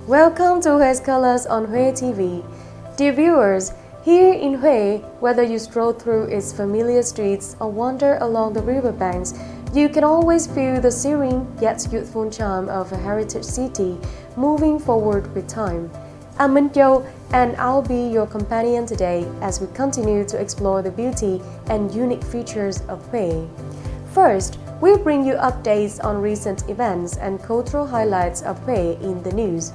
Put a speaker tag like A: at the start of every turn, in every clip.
A: Welcome to Hue's Colors on Hue TV. Dear viewers, here in Hue, whether you stroll through its familiar streets or wander along the riverbanks, you can always feel the serene yet youthful charm of a heritage city moving forward with time. I'm Minh Châu, and I'll be your companion today as we continue to explore the beauty and unique features of Hue. First, we'll bring you updates on recent events and cultural highlights of Hue in the news.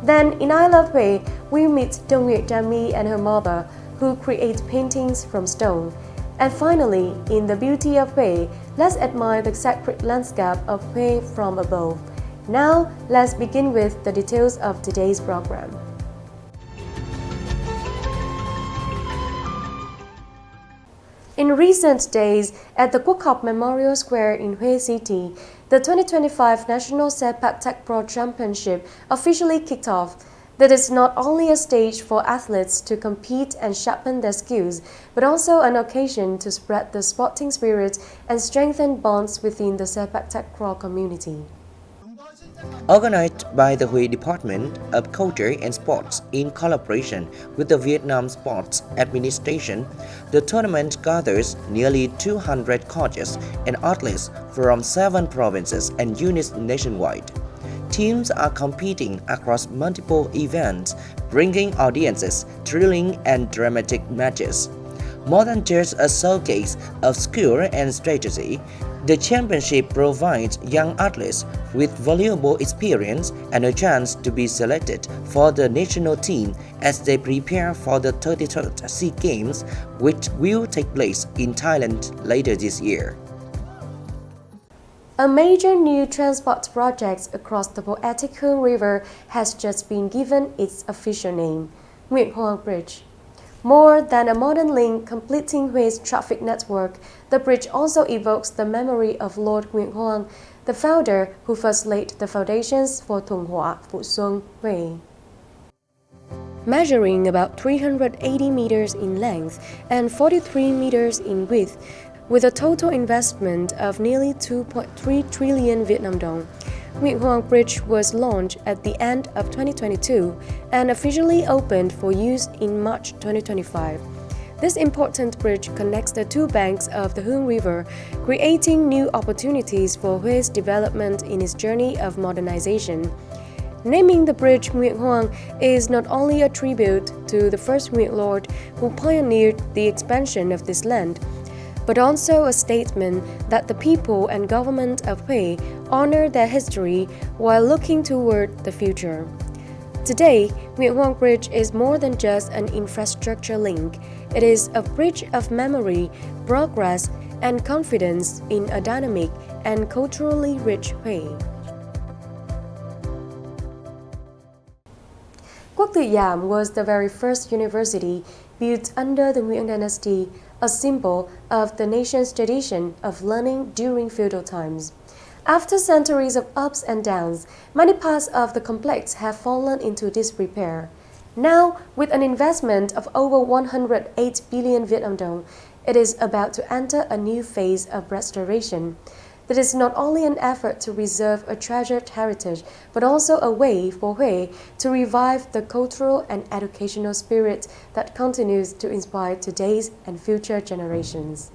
A: Then, in I Love Hue, we'll meet Dong Nguyệt and her mother, who create paintings from stone. And finally, in the beauty of Hue, let's admire the sacred landscape of Hue from above. Now, let's begin with the details of today's program. In recent days, at the Quốc học Memorial Square in Hue City, the 2025 National Sepak Takraw Championship officially kicked off. That is not only a stage for athletes to compete and sharpen their skills, but also an occasion to spread the sporting spirit and strengthen bonds within the Sepak Takraw community.
B: Organized by the Hue Department of Culture and Sports in collaboration with the Vietnam Sports Administration, the tournament gathers nearly 200 coaches and athletes from 7 provinces and units nationwide. Teams are competing across multiple events, bringing audiences thrilling and dramatic matches. More than just a showcase of skill and strategy, the championship provides young athletes with valuable experience and a chance to be selected for the national team as they prepare for the 33rd SEA Games, which will take place in Thailand later this year.
A: A major new transport project across the poetic Hương River has just been given its official name, Nguyễn Hoàng Bridge. More than a modern link completing Hue's traffic network, the bridge also evokes the memory of Lord Nguyễn Hoàng, the founder who first laid the foundations for Thuận Hóa, Phụ Xuân, Hue. Measuring about 380 meters in length and 43 meters in width, with a total investment of nearly 2.3 trillion Vietnam dong, Nguyễn Hoàng Bridge was launched at the end of 2022 and officially opened for use in March 2025. This important bridge connects the two banks of the Hương River, creating new opportunities for Hue's development in its journey of modernization. Naming the bridge Nguyễn Hoàng is not only a tribute to the first Nguyễn Lord who pioneered the expansion of this land, but also a statement that the people and government of Hue honor their history while looking toward the future. Today, Nguyễn Hoàng Bridge is more than just an infrastructure link. It is a bridge of memory, progress, and confidence in a dynamic and culturally rich Hue. Quốc Tử Giám was the very first university built under the Nguyễn dynasty, a symbol of the nation's tradition of learning during feudal times. After centuries of ups and downs, many parts of the complex have fallen into disrepair. Now, with an investment of over 108 billion Vietnam dong, it is about to enter a new phase of restoration. That is not only an effort to preserve a treasured heritage, but also a way for Hue to revive the cultural and educational spirit that continues to inspire today's and future generations.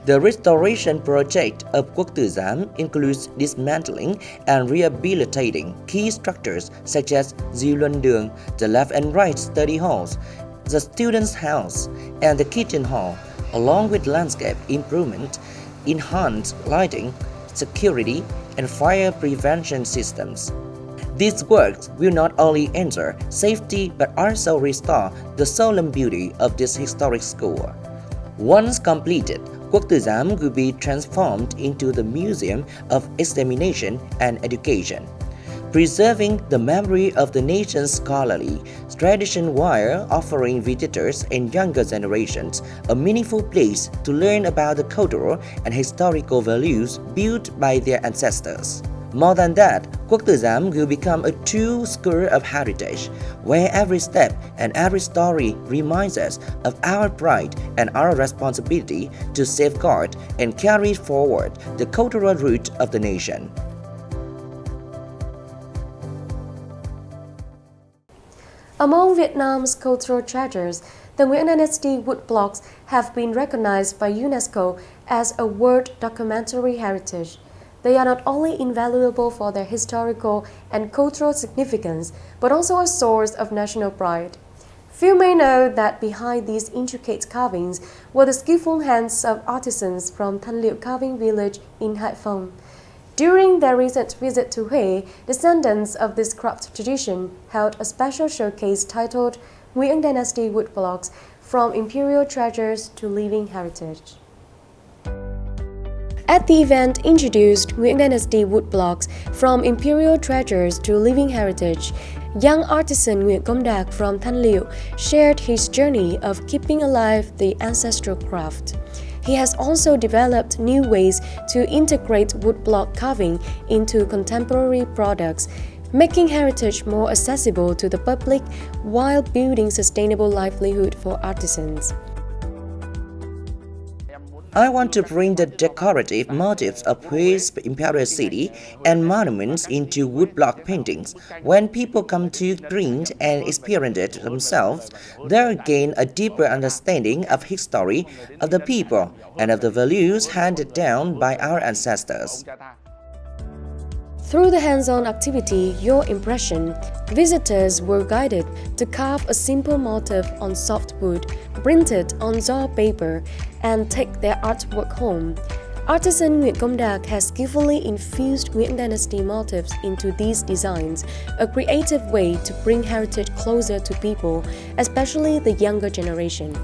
B: The restoration project of Quốc Tử Giám includes dismantling and rehabilitating key structures such as Di Luân Đường, the left and right study halls, the students' house, and the kitchen hall, along with landscape improvement, enhanced lighting, security, and fire prevention systems. These works will not only ensure safety but also restore the solemn beauty of this historic school. Once completed, Quốc Tử Giám will be transformed into the Museum of Examination and Education, preserving the memory of the nation's scholarly tradition while offering visitors and younger generations a meaningful place to learn about the cultural and historical values built by their ancestors. More than that, Quốc Tử Giám will become a true school of heritage, where every step and every story reminds us of our pride and our responsibility to safeguard and carry forward the cultural root of the nation.
A: Among Vietnam's cultural treasures, the Nguyễn Dynasty woodblocks have been recognized by UNESCO as a World Documentary Heritage. They are not only invaluable for their historical and cultural significance, but also a source of national pride. Few may know that behind these intricate carvings were the skillful hands of artisans from Thanh Liệu carving village in Hải Phòng. During their recent visit to Huế, descendants of this craft tradition held a special showcase titled Nguyễn Dynasty Woodblocks From Imperial Treasures to Living Heritage. At the event introduced Nguyễn Dynasty Woodblocks From Imperial Treasures to Living Heritage, young artisan Nguyễn Công Đạt from Thanh Liệu shared his journey of keeping alive the ancestral craft. He has also developed new ways to integrate woodblock carving into contemporary products, making heritage more accessible to the public while building sustainable livelihood for artisans.
B: I want to bring the decorative motifs of Hué's imperial city and monuments into woodblock paintings. When people come to print and experience it themselves, they'll gain a deeper understanding of history, of the people, and of the values handed down by our ancestors.
A: Through the hands-on activity, Your Impression, visitors were guided to carve a simple motif on soft wood, printed on raw paper, and take their artwork home. Artisan Nguyễn Công Đạt has skillfully infused Nguyễn Dynasty motifs into these designs, a creative way to bring heritage closer to people, especially the younger generation.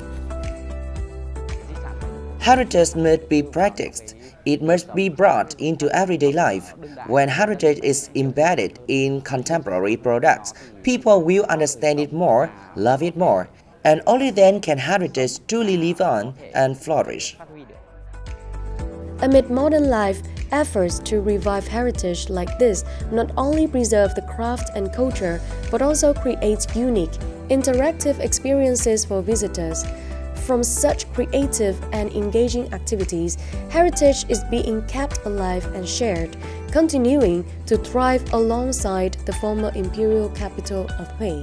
B: Heritage must be practiced. It must be brought into everyday life. When heritage is embedded in contemporary products, people will understand it more, love it more, and only then can heritage truly live on and flourish.
A: Amid modern life, efforts to revive heritage like this not only preserve the craft and culture, but also create unique, interactive experiences for visitors. From such creative and engaging activities, heritage is being kept alive and shared, continuing to thrive alongside the former imperial capital of Huế.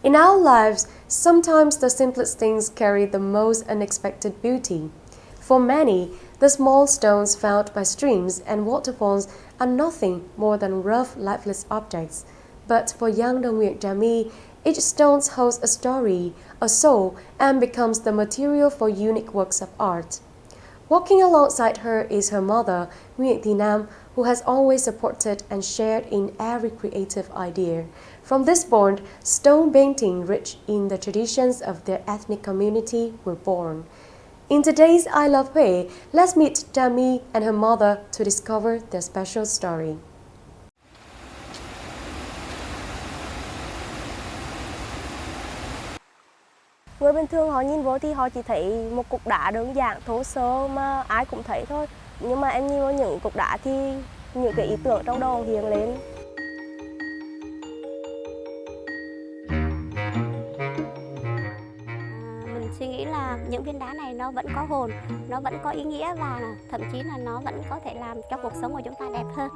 A: In our lives, sometimes the simplest things carry the most unexpected beauty. For many, the small stones found by streams and waterfalls are nothing more than rough, lifeless objects. But for young Đồng Nguyễn Trà My, each stone holds a story, a soul, and becomes the material for unique works of art. Walking alongside her is her mother, Nguyễn Thị Nam, who has always supported and shared in every creative idea. From this bond, stone painting rich in the traditions of their ethnic community were born. In today's I Love Huế, let's meet Trà My and her mother to discover their special story.
C: Người bình thường họ nhìn vô thì họ chỉ thấy một cục đá đơn giản, thô sơ mà ai cũng thấy thôi. Nhưng mà em nhìn vào những cục đá thì những cái ý tưởng trong đầu hiện lên.
D: Mình suy nghĩ là những viên đá này nó vẫn có hồn, nó vẫn có ý nghĩa và thậm chí là nó vẫn có thể làm cho cuộc sống của chúng ta đẹp hơn.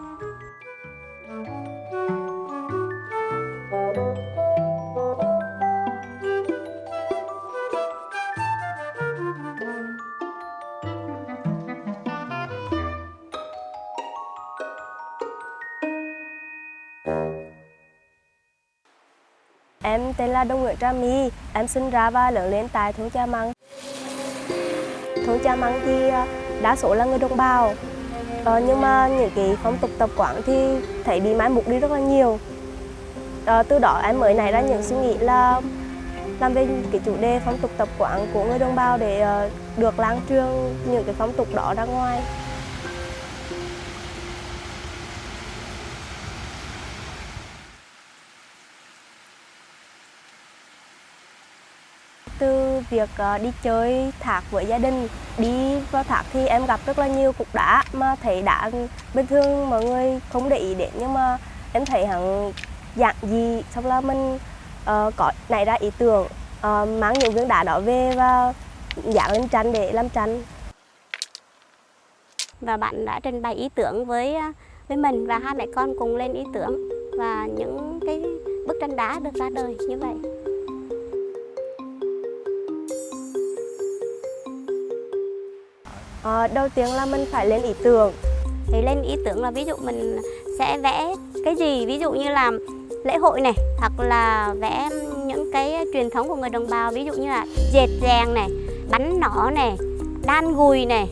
C: Em tên là Đồng Nguyễn Trà My, em sinh ra và lớn lên tại thôn Cha Măng. Thôn Cha Măng thì đa số là người đồng bào, nhưng mà những cái phong tục tập quán thì thấy bị mai một đi rất là nhiều. Từ đó em mới nảy ra những suy nghĩ là làm về cái chủ đề phong tục tập quán của người đồng bào để được lan truyền những cái phong tục đó ra ngoài. Từ việc đi chơi thác với gia đình, đi vào thác thì em gặp rất là nhiều cục đá mà thấy đá bình thường mọi người không để ý đến, nhưng mà em thấy hắn giản dị, xong là mình có nảy ra ý tưởng mang những viên đá đó về và dán lên tranh để làm tranh.
D: và bạn đã trình bày ý tưởng với mình, và hai mẹ con cùng lên ý tưởng và những cái bức tranh đá được ra đời như vậy.
C: Đầu tiên là mình phải lên ý tưởng.
D: Thì lên ý tưởng là ví dụ mình sẽ vẽ cái gì, ví dụ như là lễ hội này, hoặc là vẽ những cái truyền thống của người đồng bào, ví dụ như là dệt rèn này, bắn nỏ này, đan gùi này.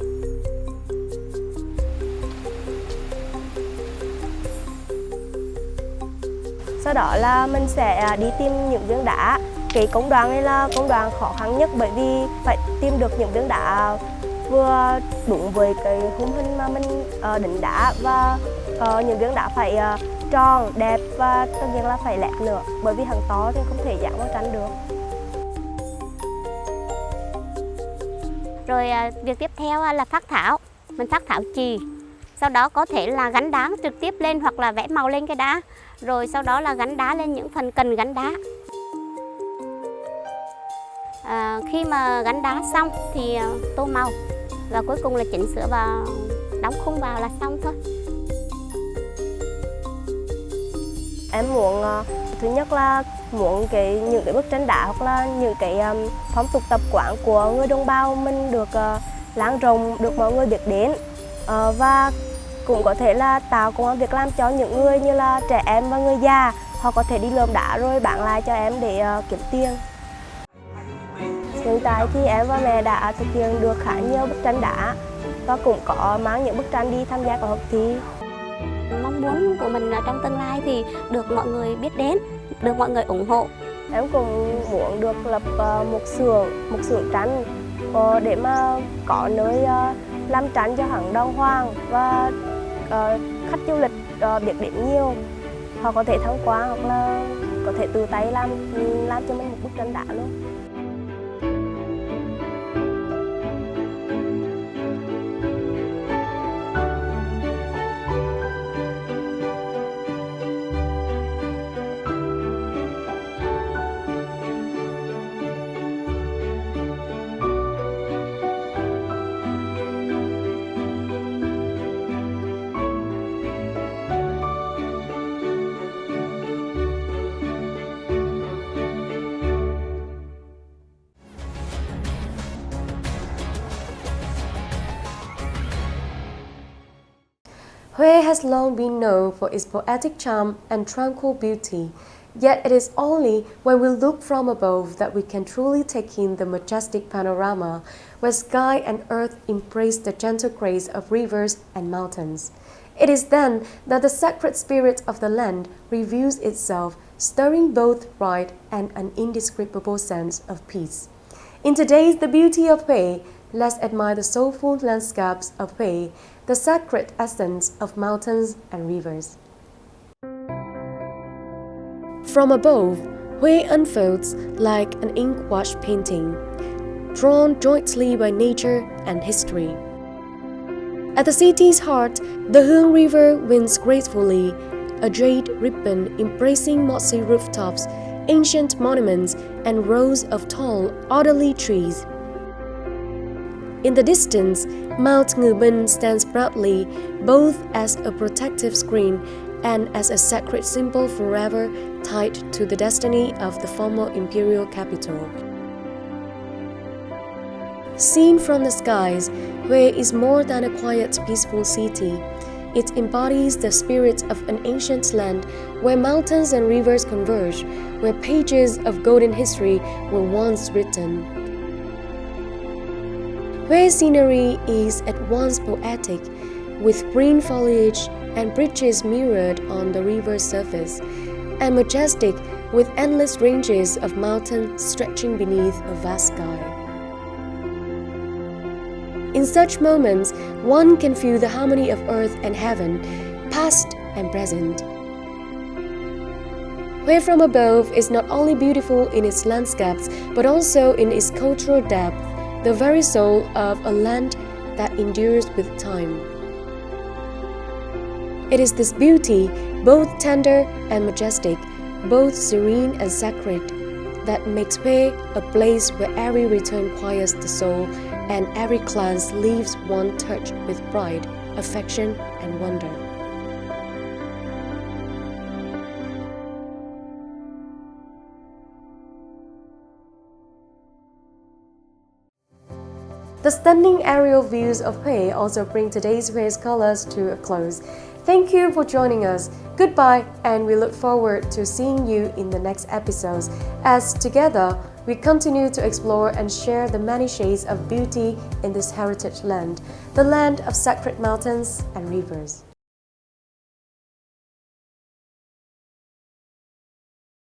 C: Sau đó là mình sẽ đi tìm những viên đá. Cái công đoạn này là công đoạn khó khăn nhất, bởi vì phải tìm được những viên đá vừa đúng với cái khung hình mà mình định đá, và những viên đá phải tròn, đẹp, và tất nhiên là phải lẹt nữa, bởi vì hàng to thì không thể dán vào tranh được.
D: Rồi việc tiếp theo là phác thảo. Mình phác thảo chì, sau đó có thể là gắn đá trực tiếp lên hoặc là vẽ màu lên cái đá, rồi sau đó là gắn đá lên những phần cần gắn đá. Khi mà gắn đá xong thì tô màu, và cuối cùng là chỉnh sửa và đóng khung vào là xong thôi.
C: Em muốn thứ nhất là muốn những cái bức tranh đá hoặc là những cái phong tục tập quán của người đồng bào mình được lan rộng, được mọi người biết đến, và cũng có thể là tạo công ăn việc làm cho những người như là trẻ em và người già. Họ có thể đi lượm đá rồi bán lại cho em để kiếm tiền. Hiện tại thì em và mẹ đã thực hiện được khá nhiều bức tranh đá, và cũng có mang những bức tranh đi tham gia các cuộc thi.
D: Mong muốn của mình trong tương lai thì được mọi người biết đến, được mọi người ủng hộ.
C: Em cũng muốn được lập một xưởng tranh để mà có nơi làm tranh cho hẳn đàng hoàng, và khách du lịch biết đến nhiều. Họ có thể tham quan hoặc là có thể tự tay làm cho mình một bức tranh đá luôn.
A: Huế has long been known for its poetic charm and tranquil beauty, yet it is only when we look from above that we can truly take in the majestic panorama, where sky and earth embrace the gentle grace of rivers and mountains. It is then that the sacred spirit of the land reveals itself, stirring both pride and an indescribable sense of peace. In today's The Beauty of Huế, let's admire the soulful landscapes of Huế, the sacred essence of mountains and rivers. From above, Huế unfolds like an ink-washed painting, drawn jointly by nature and history. At the city's heart, the Hương River winds gracefully, a jade ribbon embracing mossy rooftops, ancient monuments, and rows of tall, orderly trees. In the distance, Mount Bình stands proudly, both as a protective screen and as a sacred symbol forever tied to the destiny of the former imperial capital. Seen from the skies, Huế is more than a quiet, peaceful city. It embodies the spirit of an ancient land where mountains and rivers converge, where pages of golden history were once written. Hué's scenery is at once poetic, with green foliage and bridges mirrored on the river's surface, and majestic, with endless ranges of mountains stretching beneath a vast sky. In such moments, one can feel the harmony of earth and heaven, past and present. Huế from above is not only beautiful in its landscapes, but also in its cultural depth, the very soul of a land that endures with time. It is this beauty, both tender and majestic, both serene and sacred, that makes Huế a place where every return quiets the soul and every glance leaves one touched with pride, affection, and wonder. The stunning aerial views of Hue also bring today's Hue Scholars to a close. Thank you for joining us. Goodbye, and we look forward to seeing you in the next episodes as together we continue to explore and share the many shades of beauty in this heritage land, the land of sacred mountains and rivers.